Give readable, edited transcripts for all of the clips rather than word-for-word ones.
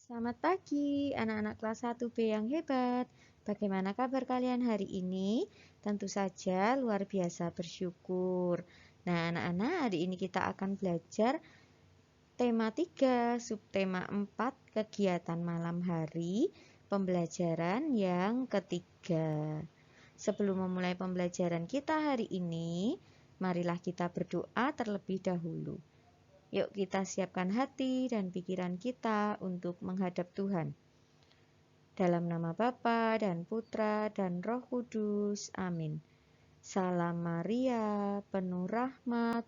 Selamat pagi, anak-anak kelas 1B yang hebat. Bagaimana kabar kalian hari ini? Tentu saja luar biasa bersyukur. Nah, anak-anak, hari ini kita akan belajar tema 3, subtema 4, kegiatan malam hari, pembelajaran yang ketiga. Sebelum memulai pembelajaran kita hari ini, marilah kita berdoa terlebih dahulu. Yuk kita siapkan hati dan pikiran kita untuk menghadap Tuhan. Dalam nama Bapa dan Putra dan Roh Kudus. Amin. Salam Maria, penuh rahmat,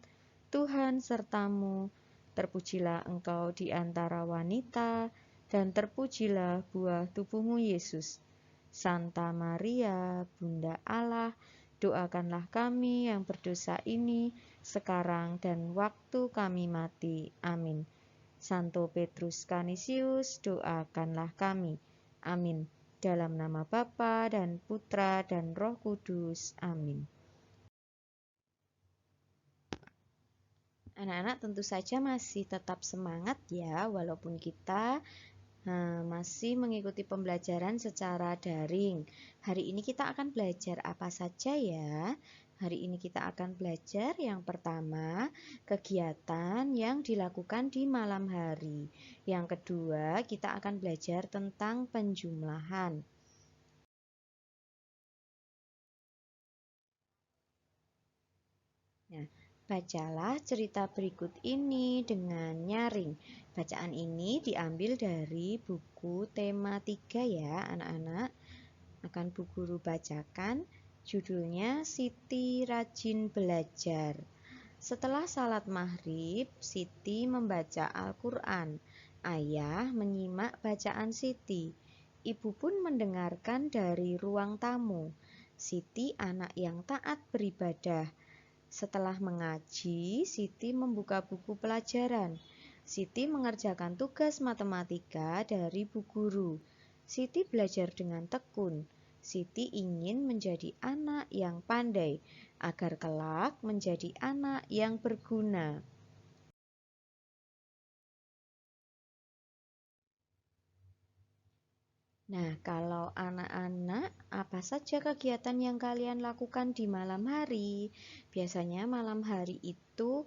Tuhan sertamu. Terpujilah engkau di antara wanita, dan terpujilah buah tubuhmu Yesus. Santa Maria, Bunda Allah, doakanlah kami yang berdosa ini, sekarang dan waktu kami mati. Amin. Santo Petrus Canisius, doakanlah kami. Amin. Dalam nama Bapa dan Putra dan Roh Kudus. Amin. Anak-anak tentu saja masih tetap semangat ya, walaupun kita masih mengikuti pembelajaran secara daring. Hari ini kita akan belajar apa saja ya? Hari ini kita akan belajar yang pertama, kegiatan yang dilakukan di malam hari. Yang kedua, kita akan belajar tentang penjumlahan. Nah, bacalah cerita berikut ini dengan nyaring. Bacaan ini diambil dari buku tema 3 ya anak-anak. Akan Bu Guru bacakan, judulnya Siti Rajin Belajar. Setelah salat maghrib, Siti membaca Al-Quran. Ayah menyimak bacaan Siti. Ibu pun mendengarkan dari ruang tamu. Siti anak yang taat beribadah. Setelah mengaji, Siti membuka buku pelajaran. Siti mengerjakan tugas matematika dari Bu Guru. Siti belajar dengan tekun. Siti ingin menjadi anak yang pandai, agar kelak menjadi anak yang berguna. Nah, kalau anak-anak, apa saja kegiatan yang kalian lakukan di malam hari? Biasanya malam hari itu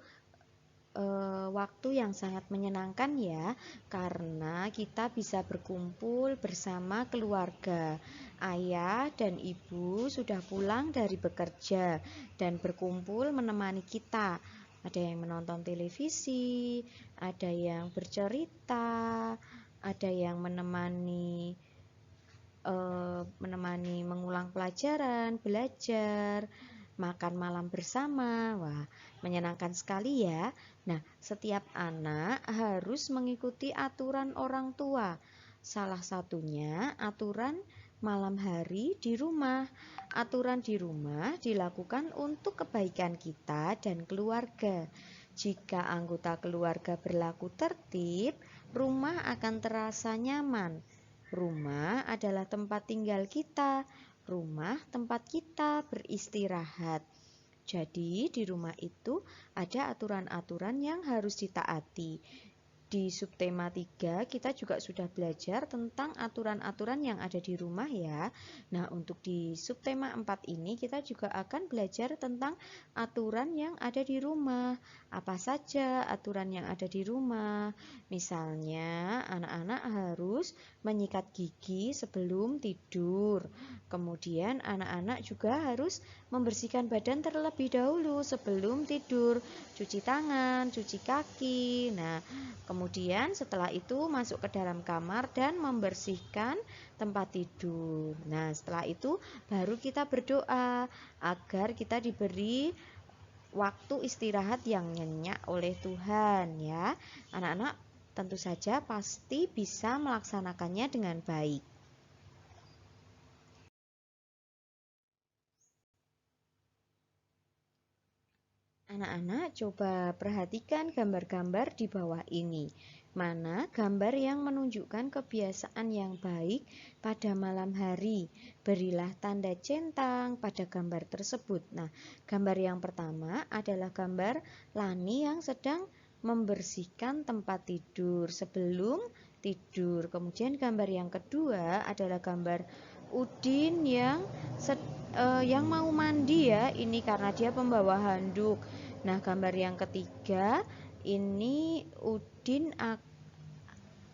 waktu yang sangat menyenangkan ya, karena kita bisa berkumpul bersama keluarga. Ayah dan ibu sudah pulang dari bekerja dan berkumpul menemani kita. Ada yang menonton televisi, ada yang bercerita, ada yang menemani mengulang pelajaran, belajar, makan malam bersama. Wah, menyenangkan sekali ya. Nah, setiap anak harus mengikuti aturan orang tua. Salah satunya aturan malam hari di rumah. Aturan di rumah dilakukan untuk kebaikan kita dan keluarga. Jika anggota keluarga berlaku tertib, rumah akan terasa nyaman. Rumah adalah tempat tinggal kita. Rumah tempat kita beristirahat. Jadi di rumah itu ada aturan-aturan yang harus ditaati. Di subtema 3 kita juga sudah belajar tentang aturan-aturan yang ada di rumah ya. Nah, untuk di subtema 4 ini kita juga akan belajar tentang aturan yang ada di rumah. Apa saja aturan yang ada di rumah? Misalnya, anak-anak harus menyikat gigi sebelum tidur. Kemudian anak-anak juga harus membersihkan badan terlebih dahulu sebelum tidur. Cuci tangan, cuci kaki. Nah, kemudian setelah itu masuk ke dalam kamar dan membersihkan tempat tidur. Nah, setelah itu baru kita berdoa agar kita diberi waktu istirahat yang nyenyak oleh Tuhan ya. Anak-anak tentu saja pasti bisa melaksanakannya dengan baik. Anak-anak coba perhatikan gambar-gambar di bawah ini. Mana gambar yang menunjukkan kebiasaan yang baik pada malam hari? Berilah tanda centang pada gambar tersebut. Nah, gambar yang pertama adalah gambar Lani yang sedang membersihkan tempat tidur sebelum tidur. Kemudian gambar yang kedua adalah gambar Udin yang mau mandi ya. Ini karena dia pembawa handuk. Nah, gambar yang ketiga ini Udin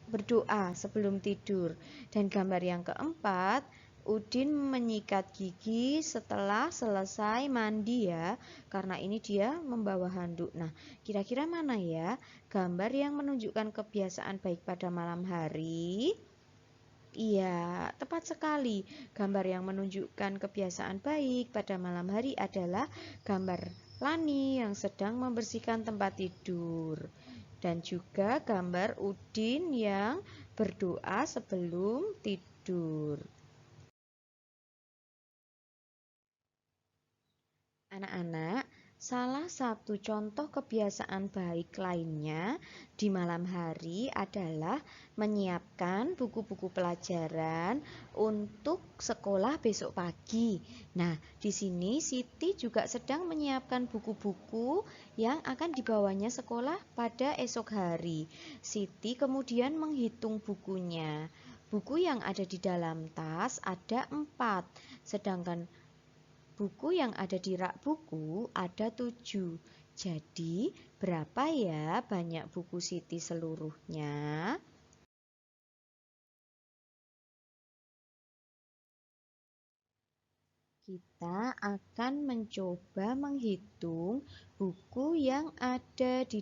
berdoa sebelum tidur. Dan gambar yang keempat, Udin menyikat gigi setelah selesai mandi ya, karena ini dia membawa handuk. Nah, kira-kira mana ya gambar yang menunjukkan kebiasaan baik pada malam hari? Iya, tepat sekali. Gambar yang menunjukkan kebiasaan baik pada malam hari adalah gambar Lani yang sedang membersihkan tempat tidur. Dan juga gambar Udin yang berdoa sebelum tidur. Anak-anak, salah satu contoh kebiasaan baik lainnya di malam hari adalah menyiapkan buku-buku pelajaran untuk sekolah besok pagi. Nah, di sini Siti juga sedang menyiapkan buku-buku yang akan dibawanya sekolah pada esok hari. Siti kemudian menghitung bukunya. Buku yang ada di dalam tas ada 4, sedangkan buku yang ada di rak buku ada 7. Jadi, berapa ya banyak buku Siti seluruhnya? Kita akan mencoba menghitung buku yang ada di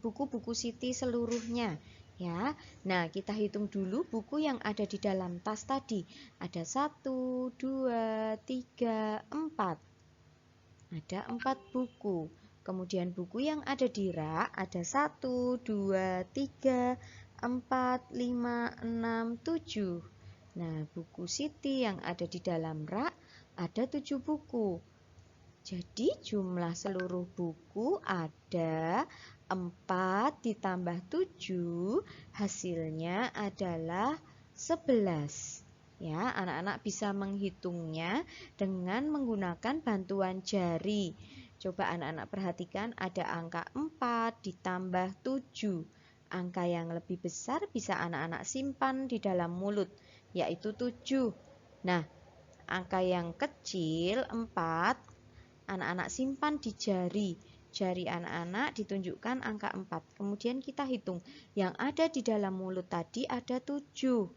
buku-buku Siti seluruhnya. Ya, nah kita hitung dulu buku yang ada di dalam tas tadi. Ada 1, 2, 3, 4. Ada 4 buku. Kemudian buku yang ada di rak ada 1, 2, 3, 4, 5, 6, 7. Nah, buku Siti yang ada di dalam rak ada 7 buku. Jadi jumlah seluruh buku ada 4 ditambah 7, hasilnya adalah 11. Ya, anak-anak bisa menghitungnya dengan menggunakan bantuan jari. Coba anak-anak perhatikan ada angka 4 ditambah 7. Angka yang lebih besar bisa anak-anak simpan di dalam mulut, yaitu 7. Nah, angka yang kecil 4 anak-anak simpan di jari. Jari anak-anak ditunjukkan angka 4. Kemudian kita hitung. Yang ada di dalam mulut tadi ada 7.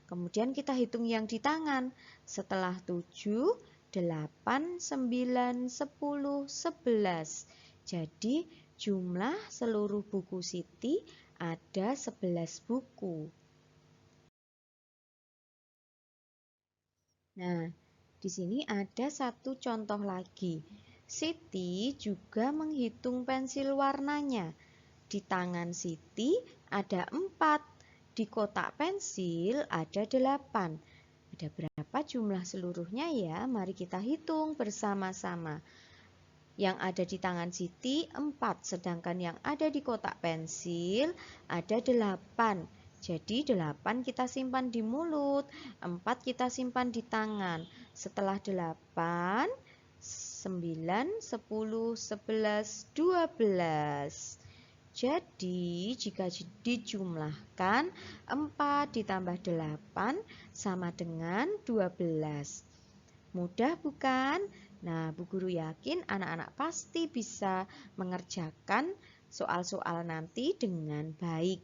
Kemudian kita hitung yang di tangan. Setelah 7, 8, 9, 10, 11. Jadi jumlah seluruh buku Siti ada 11 buku. Nah, di sini ada satu contoh lagi. Siti juga menghitung pensil warnanya. Di tangan Siti ada 4. Di kotak pensil ada 8. Ada berapa jumlah seluruhnya ya? Mari kita hitung bersama-sama. Yang ada di tangan Siti 4, sedangkan yang ada di kotak pensil ada 8. Jadi 8 kita simpan di mulut, 4 kita simpan di tangan. Setelah 8, 9, 10, 11, 12. Jadi jika dijumlahkan 4 ditambah 8 sama dengan 12. Mudah bukan? Nah, Bu Guru yakin anak-anak pasti bisa mengerjakan soal-soal nanti dengan baik.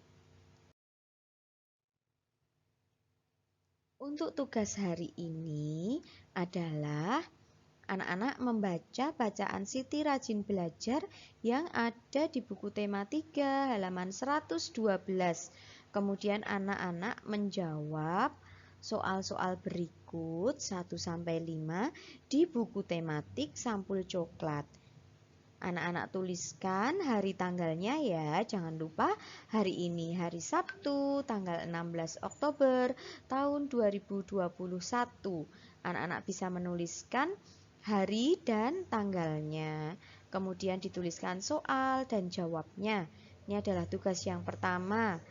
Untuk tugas hari ini adalah anak-anak membaca bacaan Siti Rajin Belajar yang ada di buku tema 3 halaman 112. Kemudian anak-anak menjawab soal-soal berikut 1-5 di buku tematik Sampul Coklat. Anak-anak tuliskan hari tanggalnya ya, jangan lupa hari ini hari Sabtu tanggal 16 Oktober tahun 2021. Anak-anak bisa menuliskan hari dan tanggalnya. Kemudian dituliskan soal dan jawabnya. Ini adalah tugas yang pertama.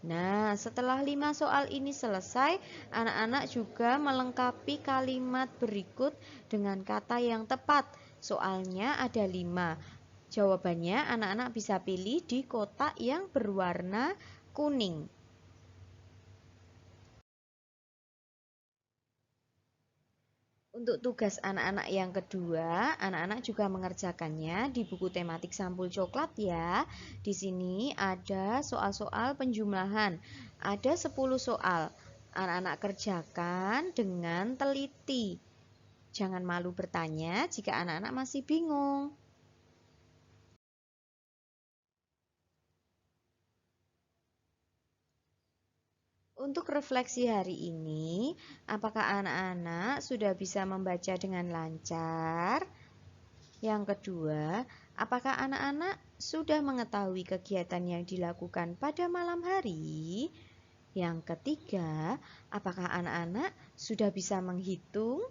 Nah, setelah 5 soal ini selesai, anak-anak juga melengkapi kalimat berikut dengan kata yang tepat. Soalnya ada 5. Jawabannya anak-anak bisa pilih di kotak yang berwarna kuning. Untuk tugas anak-anak yang kedua, anak-anak juga mengerjakannya di buku tematik sampul coklat ya. Di sini ada soal-soal penjumlahan. Ada 10 soal. Anak-anak kerjakan dengan teliti. Jangan malu bertanya jika anak-anak masih bingung. Untuk refleksi hari ini, apakah anak-anak sudah bisa membaca dengan lancar? Yang kedua, apakah anak-anak sudah mengetahui kegiatan yang dilakukan pada malam hari? Yang ketiga, apakah anak-anak sudah bisa menghitung?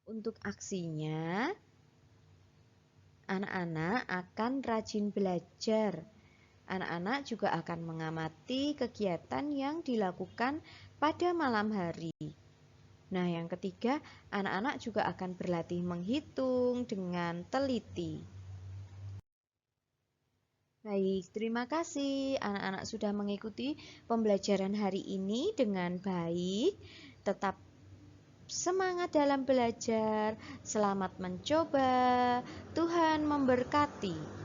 Untuk aksinya, anak-anak akan rajin belajar. Anak-anak juga akan mengamati kegiatan yang dilakukan pada malam hari. Nah, yang ketiga, anak-anak juga akan berlatih menghitung dengan teliti. Baik, terima kasih anak-anak sudah mengikuti pembelajaran hari ini dengan baik. Tetap semangat dalam belajar, selamat mencoba, Tuhan memberkati.